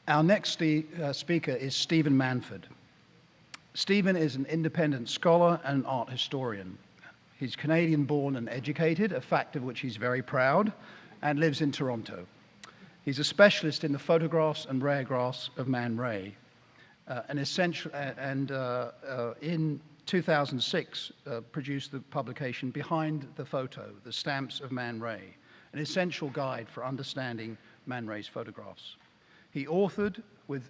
Our next speaker is Stephen Manford. Stephen is an independent scholar and art historian. He's Canadian-born and educated, a fact of which he's very proud, and lives in Toronto. He's a specialist in the photographs and rayographs of Man Ray, in 2006 produced the publication Behind the Photo, The Stamps of Man Ray, an essential guide for understanding Man Ray's photographs. He authored, with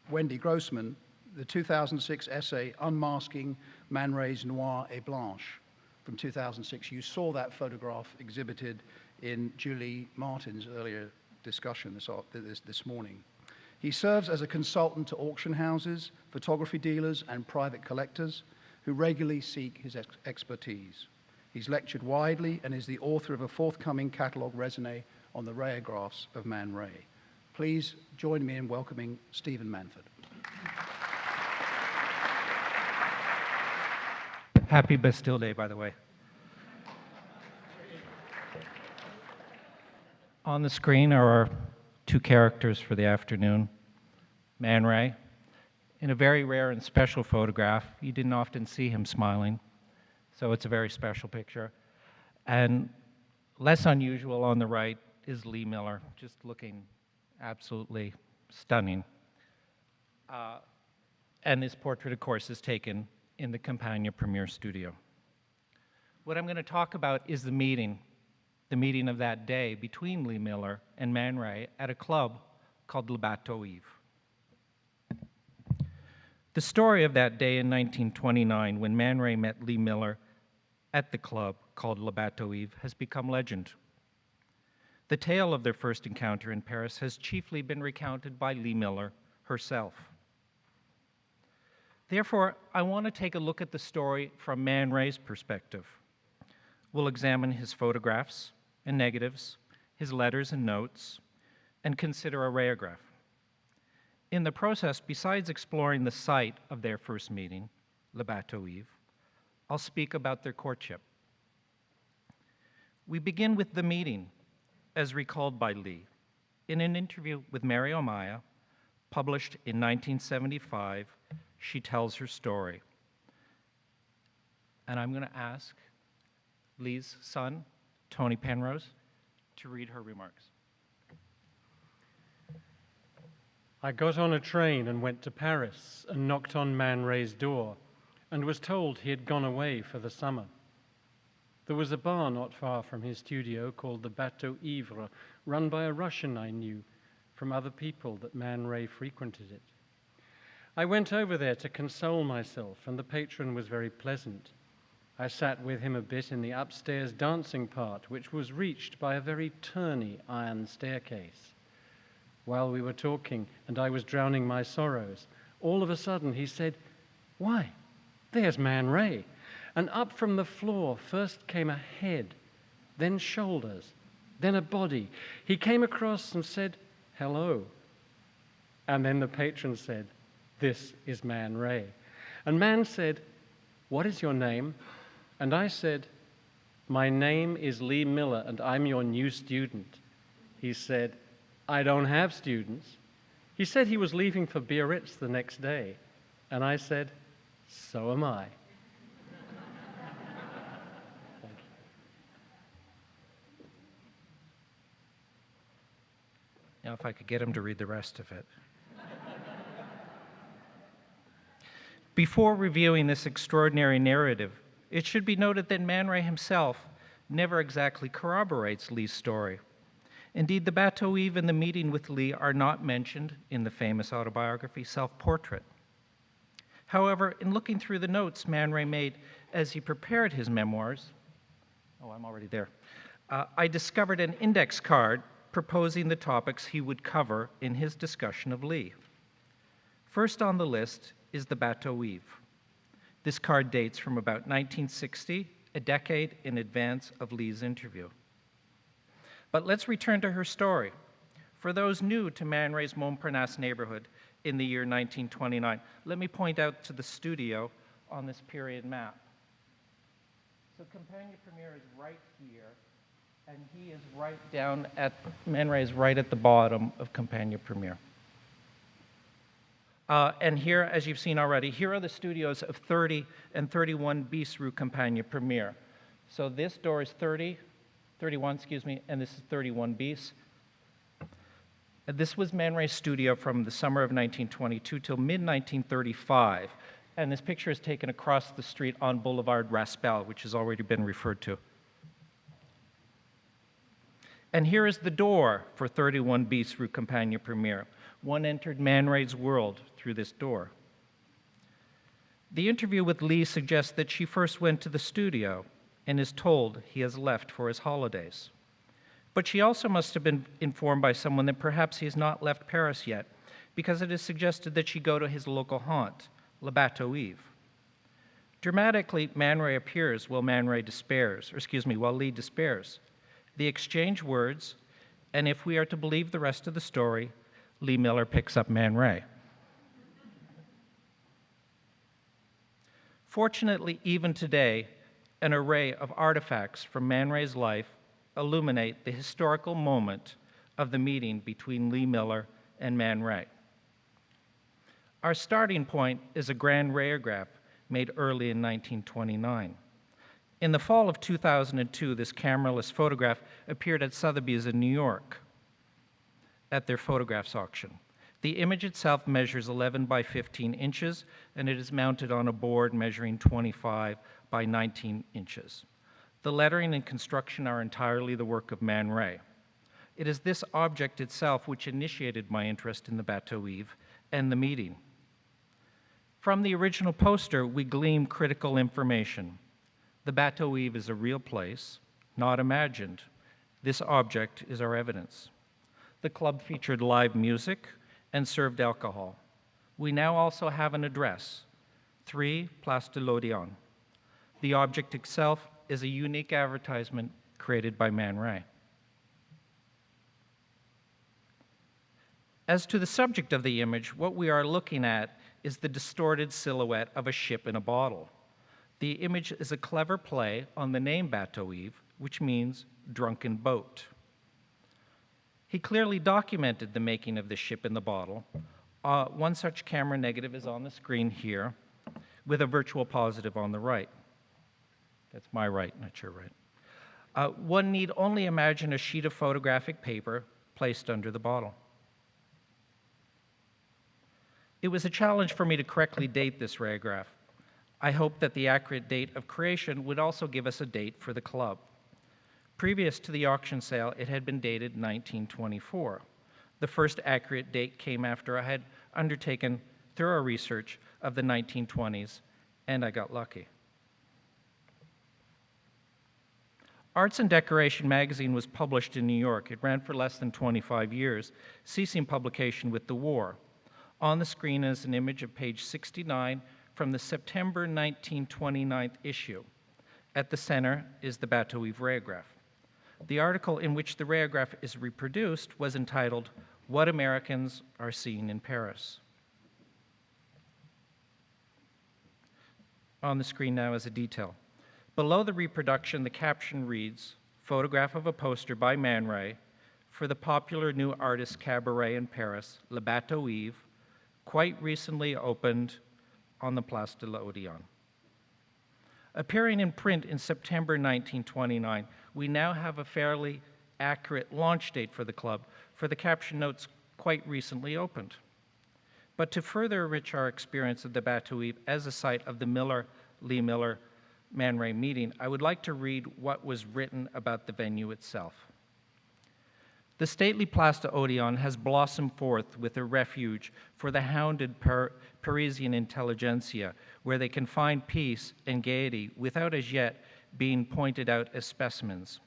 Wendy Grossman, the 2006 essay Unmasking Man Ray's Noir et Blanche from 2006. You saw that photograph exhibited in Julie Martin's earlier discussion this morning. He serves as a consultant to auction houses, photography dealers, and private collectors who regularly seek his expertise. He's lectured widely and is the author of a forthcoming catalogue raisonné on the rayographs of Man Ray. Please join me in welcoming Stephen Manford. Happy Bastille Day, by the way. On the screen are our two characters for the afternoon. Man Ray. In a very rare and special photograph, you didn't often see him smiling, so it's a very special picture. And less unusual on the right is Lee Miller, just looking absolutely stunning. And this portrait, of course, is taken in the Campagna Premiere studio. What I'm going to talk about is the meeting of that day between Lee Miller and Man Ray at a club called Le Bateau Ivre. The story of that day in 1929, when Man Ray met Lee Miller at the club called Le Bateau Ivre, has become legend. The tale of their first encounter in Paris has chiefly been recounted by Lee Miller herself. Therefore, I want to take a look at the story from Man Ray's perspective. We'll examine his photographs and negatives, his letters and notes, and consider a rayograph. In the process, besides exploring the site of their first meeting, Le Bateau Ivre, I'll speak about their courtship. We begin with the meeting, as recalled by Lee, in an interview with Mary Omaya, published in 1975. She tells her story. And I'm going to ask Lee's son, Tony Penrose, to read her remarks. I got on a train and went to Paris and knocked on Man Ray's door and was told he had gone away for the summer. There was a bar not far from his studio called the Bateau Ivre, run by a Russian I knew from other people that Man Ray frequented it. I went over there to console myself, and the patron was very pleasant. I sat with him a bit in the upstairs dancing part, which was reached by a very turny iron staircase. While we were talking and I was drowning my sorrows, all of a sudden he said, "Why, there's Man Ray." And up from the floor first came a head, then shoulders, then a body. He came across and said, "Hello." And then the patron said, "This is Man Ray." And Man said, "What is your name?" And I said, "My name is Lee Miller, and I'm your new student." He said, "I don't have students." He said he was leaving for Biarritz the next day. And I said, "So am I." Thank you. Now, if I could get him to read the rest of it. Before reviewing this extraordinary narrative, it should be noted that Man Ray himself never exactly corroborates Lee's story. Indeed, the Bateau Ivre and the meeting with Lee are not mentioned in the famous autobiography, Self-Portrait. However, in looking through the notes Man Ray made as he prepared his memoirs, I'm already there, I discovered an index card proposing the topics he would cover in his discussion of Lee. First on the list is the Bateau Ivre. This card dates from about 1960, a decade in advance of Lee's interview. But let's return to her story. For those new to Man Ray's Montparnasse neighborhood in the year 1929, let me point out to the studio on this period map. So Campagna Premiere is right here, and he is right down at, Man Ray is right at the bottom of Campagna Premiere. And here, as you've seen already, here are the studios of 30 and 31 bis Rue Campagne Premiere. So this door is 31, excuse me, and this is 31 bis. This was Man Ray's studio from the summer of 1922 till mid-1935. And this picture is taken across the street on Boulevard Raspail, which has already been referred to. And here is the door for 31 bis Rue Campagne Premiere. One entered Man Ray's world through this door. The interview with Lee suggests that she first went to the studio and is told he has left for his holidays. But she also must have been informed by someone that perhaps he has not left Paris yet, because it is suggested that she go to his local haunt, Le Bateau Ivre. Dramatically, Man Ray appears while Lee despairs. They exchange words, and if we are to believe the rest of the story, Lee Miller picks up Man Ray. Fortunately, even today, an array of artifacts from Man Ray's life illuminate the historical moment of the meeting between Lee Miller and Man Ray. Our starting point is a grand rayograph made early in 1929. In the fall of 2002, this cameraless photograph appeared at Sotheby's in New York at their photographs auction. The image itself measures 11 by 15 inches, and it is mounted on a board measuring 25 by 19 inches. The lettering and construction are entirely the work of Man Ray. It is this object itself which initiated my interest in the Bateau Ivre and the meeting. From the original poster, we glean critical information. The Bateau Ivre is a real place, not imagined. This object is our evidence. The club featured live music and served alcohol. We now also have an address, 3 Place de l'Odéon. The object itself is a unique advertisement created by Man Ray. As to the subject of the image, what we are looking at is the distorted silhouette of a ship in a bottle. The image is a clever play on the name Bateau Ivre, which means drunken boat. He clearly documented the making of the ship in the bottle. One such camera negative is on the screen here, with a virtual positive on the right. That's my right, not your right. One need only imagine a sheet of photographic paper placed under the bottle. It was a challenge for me to correctly date this rayograph. I hoped that the accurate date of creation would also give us a date for the club. Previous to the auction sale, it had been dated 1924. The first accurate date came after I had undertaken thorough research of the 1920s, and I got lucky. Arts and Decoration magazine was published in New York. It ran for less than 25 years, ceasing publication with the war. On the screen is an image of page 69 from the September 1929 issue. At the center is the Bateau Ivre rayograph. The article in which the rayograph is reproduced was entitled, "What Americans Are Seeing in Paris." On the screen now is a detail. Below the reproduction, the caption reads, "Photograph of a poster by Man Ray for the popular new artist cabaret in Paris, Le Bateau Ivre, quite recently opened on the Place de l'Odéon." Appearing in print in September 1929, we now have a fairly accurate launch date for the club, for the caption notes "quite recently opened." But to further enrich our experience of the Bateau Ivre as a site of the Lee Miller Man Ray meeting, I would like to read what was written about the venue itself. The stately Place de l'Odéon has blossomed forth with a refuge for the hounded Parisian intelligentsia, where they can find peace and gaiety without as yet being pointed out as specimens.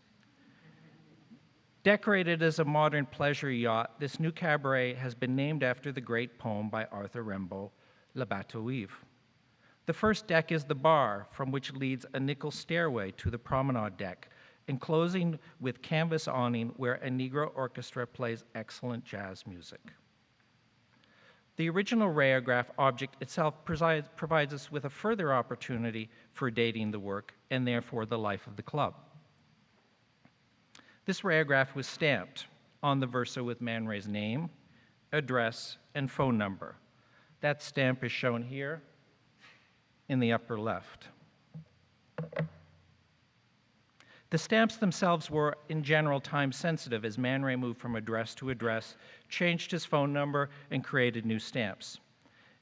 Decorated as a modern pleasure yacht, this new cabaret has been named after the great poem by Arthur Rimbaud, Le Bateau Ivre. The first deck is the bar, from which leads a nickel stairway to the promenade deck, enclosing with canvas awning where a Negro orchestra plays excellent jazz music. The original rayograph object itself provides us with a further opportunity for dating the work and therefore the life of the club. This rayograph was stamped on the verso with Man Ray's name, address, and phone number. That stamp is shown here in the upper left. The stamps themselves were, in general, time-sensitive as Man Ray moved from address to address, changed his phone number, and created new stamps.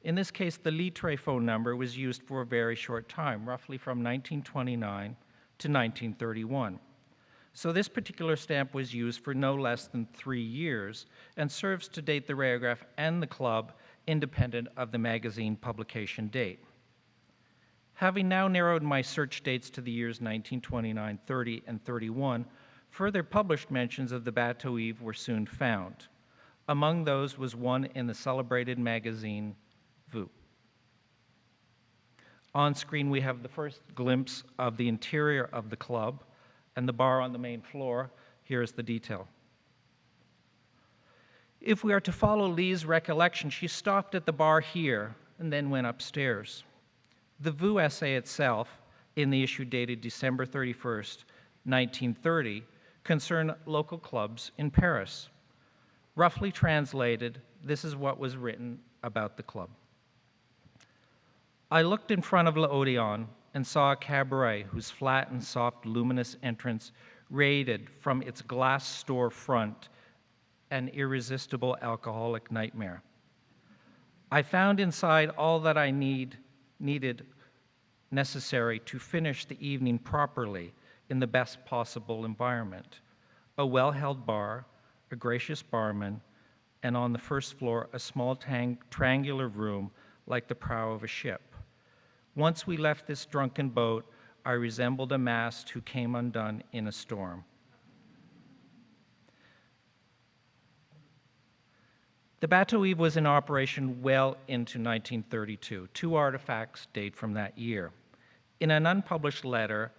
In this case, the Litre phone number was used for a very short time, roughly from 1929 to 1931. So this particular stamp was used for no less than 3 years and serves to date the rayograph and the club independent of the magazine publication date. Having now narrowed my search dates to the years 1929, 30, and 31, further published mentions of the Bateau Ivre were soon found. Among those was one in the celebrated magazine Vous. On screen, we have the first glimpse of the interior of the club and the bar on the main floor. Here is the detail. If we are to follow Lee's recollection, she stopped at the bar here and then went upstairs. The Vous essay itself, in the issue dated December 31st, 1930, concerned local clubs in Paris. Roughly translated, this is what was written about the club. I looked in front of l'Odeon and saw a cabaret whose flat and soft luminous entrance radiated from its glass store front an irresistible alcoholic nightmare. I found inside all that I needed necessary to finish the evening properly in the best possible environment. A well-held bar, a gracious barman, and on the first floor, a small triangular room like the prow of a ship. Once we left this drunken boat, I resembled a mast who came undone in a storm. The Bateau Ivre was in operation well into 1932. 2 artifacts date from that year. In an unpublished letter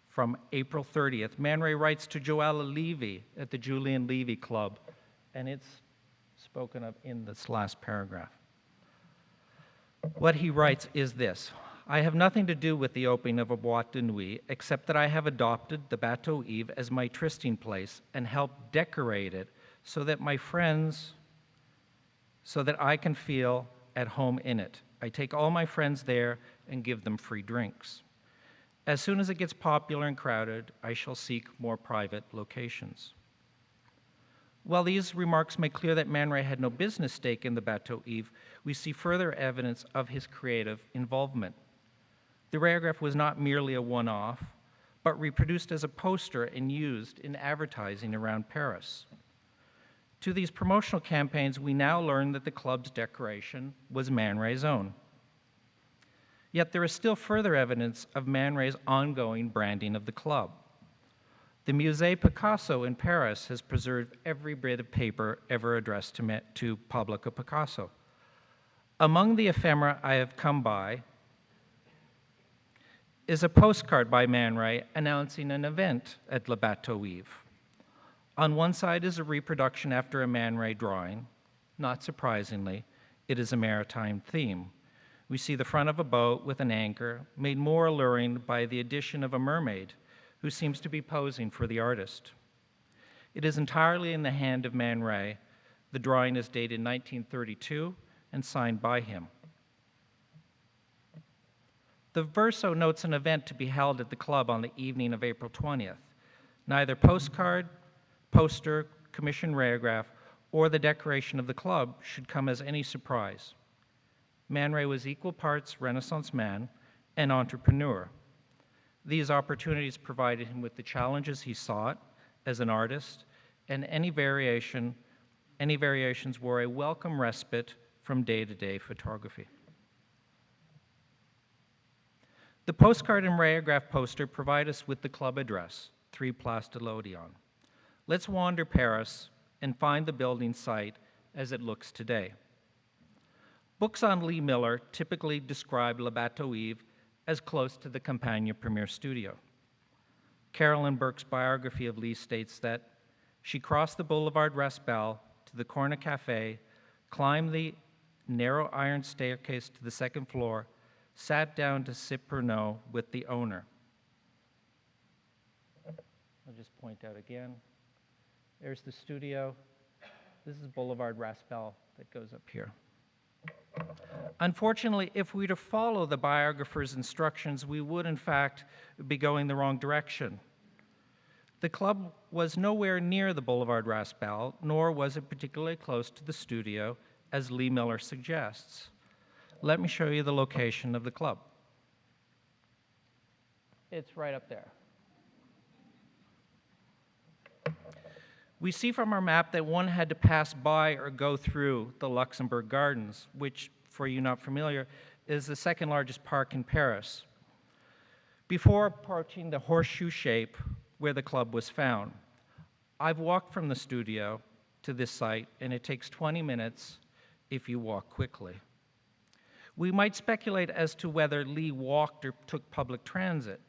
from April 30th, Man Ray writes to Joella Levy at the Julian Levy Club, and it's spoken of in this last paragraph. What he writes is this: I have nothing to do with the opening of a boîte de nuit, except that I have adopted the Bateau Ivre as my trysting place and helped decorate it so that I can feel at home in it. I take all my friends there and give them free drinks. As soon as it gets popular and crowded, I shall seek more private locations. While these remarks make clear that Man Ray had no business stake in the Bateau Ivre, we see further evidence of his creative involvement. The rayograph was not merely a one-off, but reproduced as a poster and used in advertising around Paris. To these promotional campaigns, we now learn that the club's decoration was Man Ray's own. Yet there is still further evidence of Man Ray's ongoing branding of the club. The Musée Picasso in Paris has preserved every bit of paper ever addressed to Pablo Picasso. Among the ephemera I have come by is a postcard by Man Ray announcing an event at Le Bateau Ivre. On one side is a reproduction after a Man Ray drawing. Not surprisingly, it is a maritime theme. We see the front of a boat with an anchor, made more alluring by the addition of a mermaid who seems to be posing for the artist. It is entirely in the hand of Man Ray. The drawing is dated 1932 and signed by him. The verso notes an event to be held at the club on the evening of April 20th. Neither postcard, poster, commissioned rayograph, or the decoration of the club should come as any surprise. Man Ray was equal parts Renaissance man and entrepreneur. These opportunities provided him with the challenges he sought as an artist, and any variations were a welcome respite from day-to-day photography. The postcard and rayograph poster provide us with the club address, 3 Place de l'Odeon. Let's wander Paris and find the building site as it looks today. Books on Lee Miller typically describe Le Bateau Ivre as close to the Campagna Premier Studio. Carolyn Burke's biography of Lee states that she crossed the Boulevard Raspail to the Corner Cafe, climbed the narrow iron staircase to the 2nd floor, sat down to sip Pernod with the owner. I'll just point out again. There's the studio. This is Boulevard Raspail that goes up here. Unfortunately, if we were to follow the biographer's instructions, we would, in fact, be going the wrong direction. The club was nowhere near the Boulevard Raspail, nor was it particularly close to the studio, as Lee Miller suggests. Let me show you the location of the club. It's right up there. We see from our map that one had to pass by or go through the Luxembourg Gardens, which, for you not familiar, is the second largest park in Paris, before approaching the horseshoe shape where the club was found. I've walked from the studio to this site, and it takes 20 minutes if you walk quickly. We might speculate as to whether Lee walked or took public transit.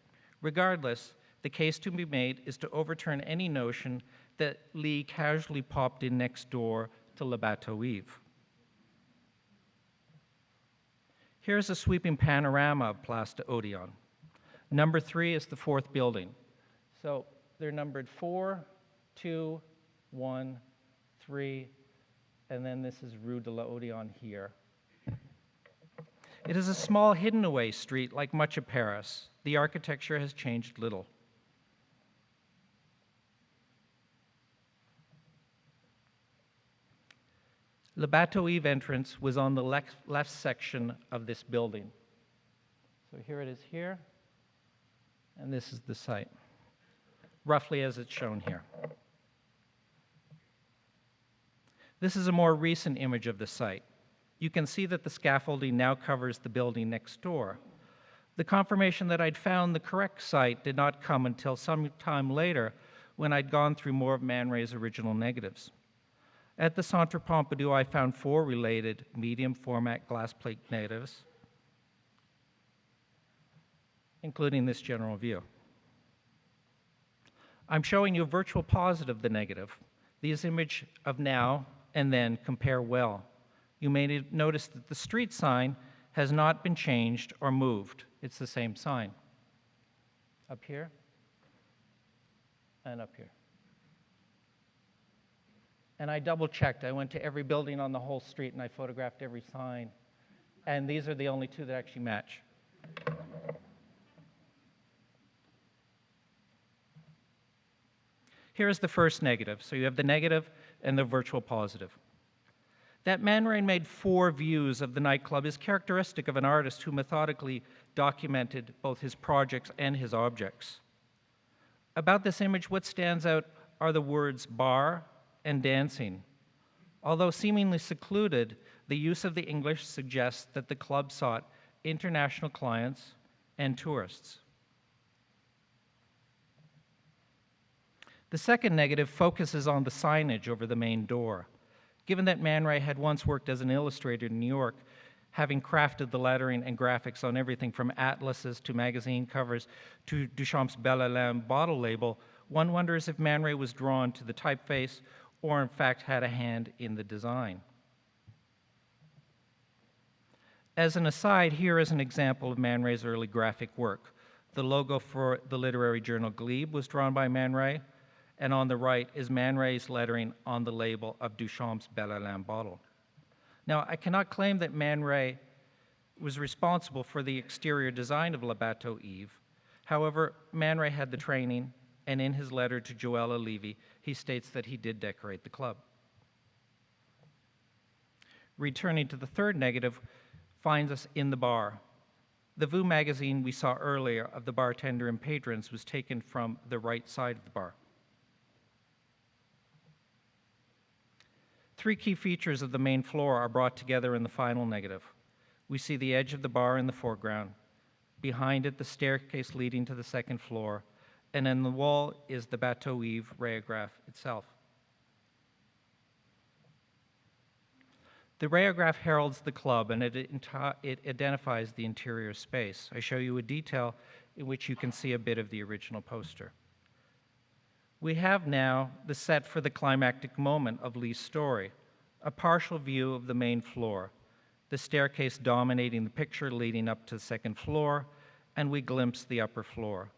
Regardless, the case to be made is to overturn any notion that Lee casually popped in next door to Le Bateau Ivre. Here's a sweeping panorama of Place d'Odéon. Number 3 is the 4th building. So they're numbered 4, 2, 1, 3, and then this is Rue de l'Odéon here. It is a small, hidden-away street like much of Paris. The architecture has changed little. Le Bateau Ivre entrance was on the left section of this building. So here it is here, and this is the site, roughly as it's shown here. This is a more recent image of the site. You can see that the scaffolding now covers the building next door. The confirmation that I'd found the correct site did not come until some time later when I'd gone through more of Man Ray's original negatives. At the Centre Pompidou, I found 4 related medium format glass plate negatives, including this general view. I'm showing you a virtual posit of the negative. These images of now and then compare well. You may notice that the street sign has not been changed or moved. It's the same sign. Up here and up here. And I double-checked. I went to every building on the whole street and I photographed every sign. And these are the only 2 that actually match. Here's the first negative. So you have the negative and the virtual positive. That Man Ray made 4 views of the nightclub is characteristic of an artist who methodically documented both his projects and his objects. About this image, what stands out are the words bar and dancing. Although seemingly secluded, the use of the English suggests that the club sought international clients and tourists. The second negative focuses on the signage over the main door. Given that Man Ray had once worked as an illustrator in New York, having crafted the lettering and graphics on everything from atlases to magazine covers to Duchamp's Belle Hélène bottle label, one wonders if Man Ray was drawn to the typeface or in fact had a hand in the design. As an aside, here is an example of Man Ray's early graphic work. The logo for the literary journal Glebe was drawn by Man Ray, and on the right is Man Ray's lettering on the label of Duchamp's Belle Hélène bottle. Now, I cannot claim that Man Ray was responsible for the exterior design of Le Bateau Ivre. However, Man Ray had the training, and in his letter to Joella Levy, he states that he did decorate the club. Returning to the third negative finds us in the bar. The Vue magazine we saw earlier of the bartender and patrons was taken from the right side of the bar. 3 key features of the main floor are brought together in the final negative. We see the edge of the bar in the foreground. Behind it, the staircase leading to the second floor, and in the wall is the Bateau Ivre rayograph itself. The rayograph heralds the club, and it identifies the interior space. I show you a detail in which you can see a bit of the original poster. We have now the set for the climactic moment of Lee's story, a partial view of the main floor, the staircase dominating the picture leading up to the second floor, and we glimpse the upper floor.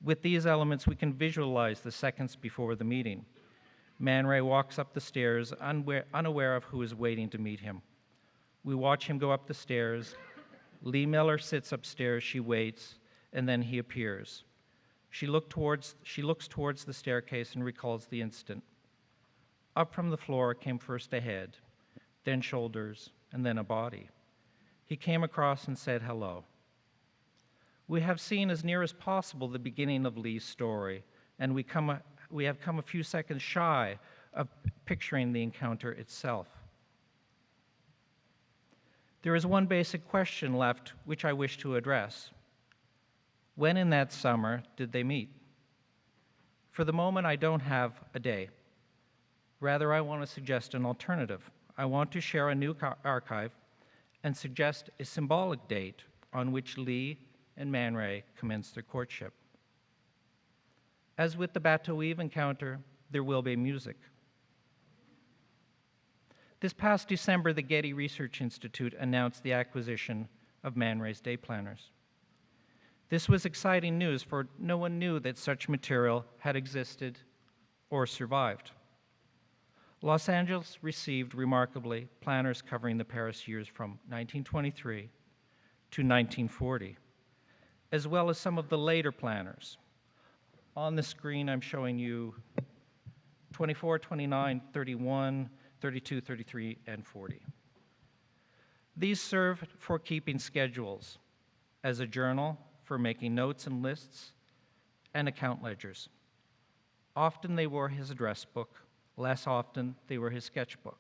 With these elements, we can visualize the seconds before the meeting. Man Ray walks up the stairs, unaware of who is waiting to meet him. We watch him go up the stairs. Lee Miller sits upstairs, she waits, and then he appears. She looks towards the staircase and recalls the instant. Up from the floor came first a head, then shoulders, and then a body. He came across and said hello. We have seen as near as possible the beginning of Lee's story, and we have come a few seconds shy of picturing the encounter itself. There is one basic question left which I wish to address. When in that summer did they meet? For the moment, I don't have a day. Rather, I want to suggest an alternative. I want to share a new archive and suggest a symbolic date on which Lee and Man Ray commenced their courtship. As with the Bateau Eve encounter, there will be music. This past December, the Getty Research Institute announced the acquisition of Man Ray's day planners. This was exciting news, for no one knew that such material had existed or survived. Los Angeles received, remarkably, planners covering the Paris years from 1923 to 1940, as well as some of the later planners. On the screen, I'm showing you 24, 29, 31, 32, 33, and 40. These served for keeping schedules, as a journal for making notes and lists, and account ledgers. Often they were his address book, less often they were his sketchbook.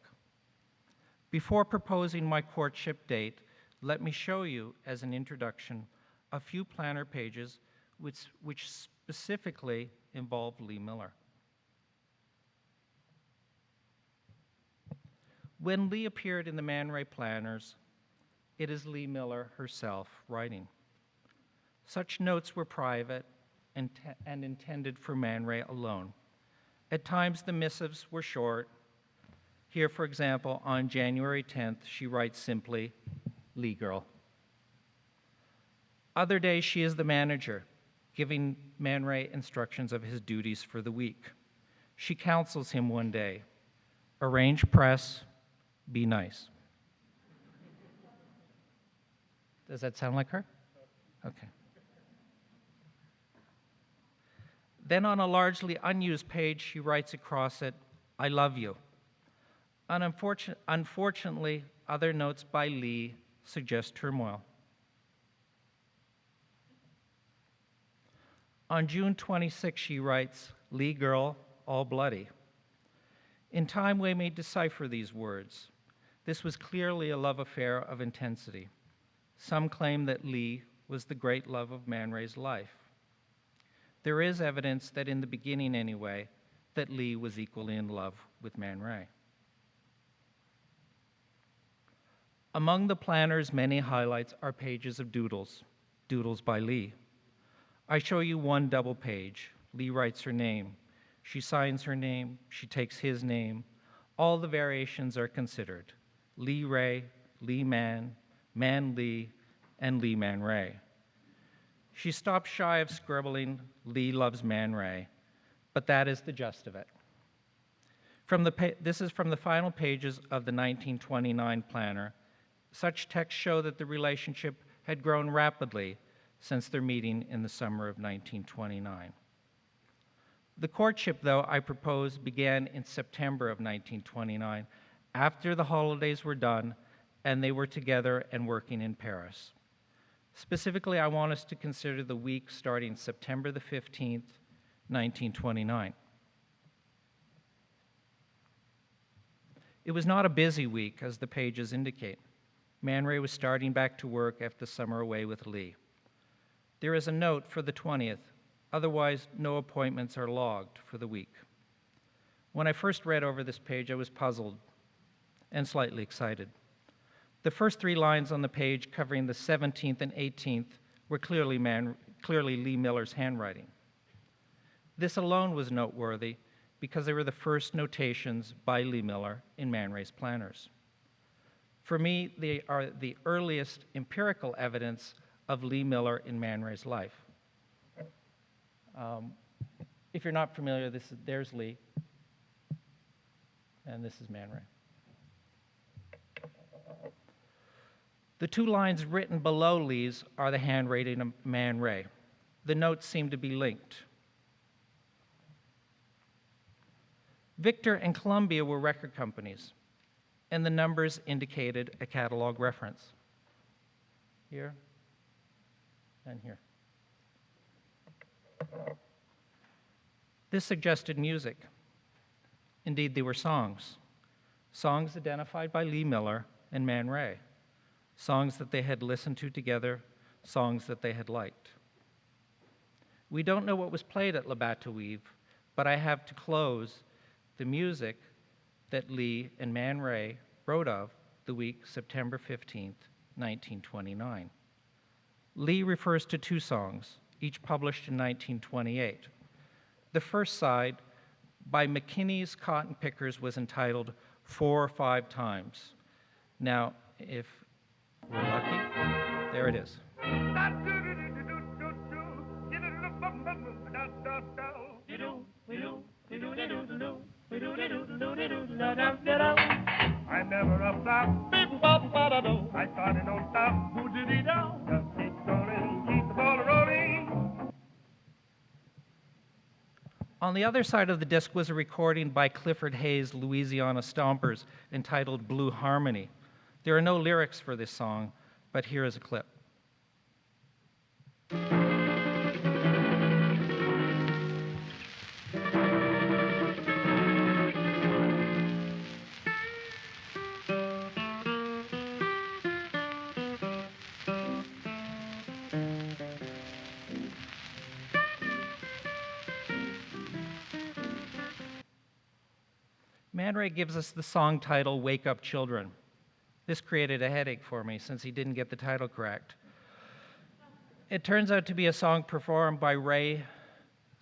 Before proposing my courtship date, let me show you, as an introduction, a few planner pages which specifically involved Lee Miller. When Lee appeared in the Man Ray planners, it is Lee Miller herself writing. Such notes were private and intended for Man Ray alone. At times, the missives were short. Here, for example, on January 10th, she writes simply, Lee girl. Other days, she is the manager, giving Man Ray instructions of his duties for the week. She counsels him one day, arrange press, be nice. Does that sound like her? Okay. Then on a largely unused page, she writes across it, I love you. Unfortunately, other notes by Lee suggest turmoil. On June 26, she writes, Lee girl, all bloody. In time, we may decipher these words. This was clearly a love affair of intensity. Some claim that Lee was the great love of Man Ray's life. There is evidence that in the beginning anyway, that Lee was equally in love with Man Ray. Among the planner's many highlights are pages of doodles by Lee. I show you one double page. Lee writes her name. She signs her name. She takes his name. All the variations are considered. Lee Ray, Lee Man, Man Lee, and Lee Man Ray. She stops shy of scribbling, Lee loves Man Ray, but that is the gist of it. This is from the final pages of the 1929 planner. Such texts show that the relationship had grown rapidly since their meeting in the summer of 1929. The courtship, though, I propose, began in September of 1929, after the holidays were done and they were together and working in Paris. Specifically, I want us to consider the week starting September the 15th, 1929. It was not a busy week, as the pages indicate. Man Ray was starting back to work after the summer away with Lee. There is a note for the 20th. Otherwise, no appointments are logged for the week. When I first read over this page, I was puzzled and slightly excited. The first three lines on the page covering the 17th and 18th were clearly Lee Miller's handwriting. This alone was noteworthy because they were the first notations by Lee Miller in Man Ray's planners. For me, they are the earliest empirical evidence of Lee Miller in Man Ray's life. If you're not familiar, there's Lee, and this is Man Ray. The two lines written below Lee's are the handwriting of Man Ray. The notes seem to be linked. Victor and Columbia were record companies, and the numbers indicated a catalog reference. Here and here. This suggested music. Indeed, they were songs. Songs identified by Lee Miller and Man Ray. Songs that they had listened to together, songs that they had liked. We don't know what was played at La Batouive, but I have to close the music that Lee and Man Ray wrote of the week September 15th, 1929. Lee refers to two songs, each published in 1928. The first side, by McKinney's Cotton Pickers, was entitled 4 or 5 Times. Now, if we're lucky, there it is. I never a flop, I started on top, who did he down? Just keep rolling, keep the ball rolling. On the other side of the disc was a recording by Clifford Hayes' Louisiana Stompers entitled Blue Harmony. There are no lyrics for this song, but here is a clip. Man Ray gives us the song title, Wake Up Children. This created a headache for me since he didn't get the title correct. It turns out to be a song performed by Ray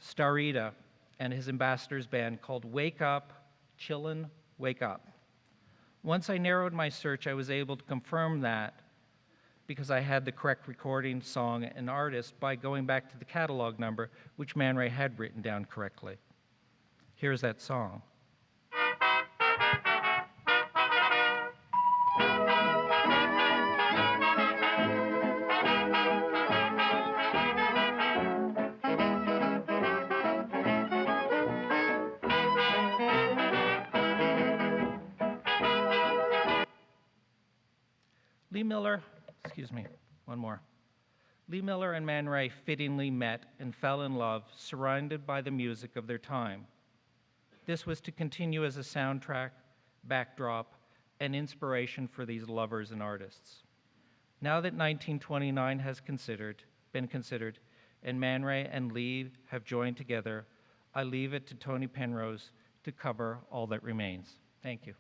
Starita and his ambassadors band called Wake Up, Chillin', Wake Up. Once I narrowed my search, I was able to confirm that because I had the correct recording, song, and artist by going back to the catalog number, which Man Ray had written down correctly. Here's that song. Lee Miller and Man Ray fittingly met and fell in love, surrounded by the music of their time. This was to continue as a soundtrack, backdrop, and inspiration for these lovers and artists. Now that 1929 has been considered, and Man Ray and Lee have joined together, I leave it to Tony Penrose to cover all that remains. Thank you.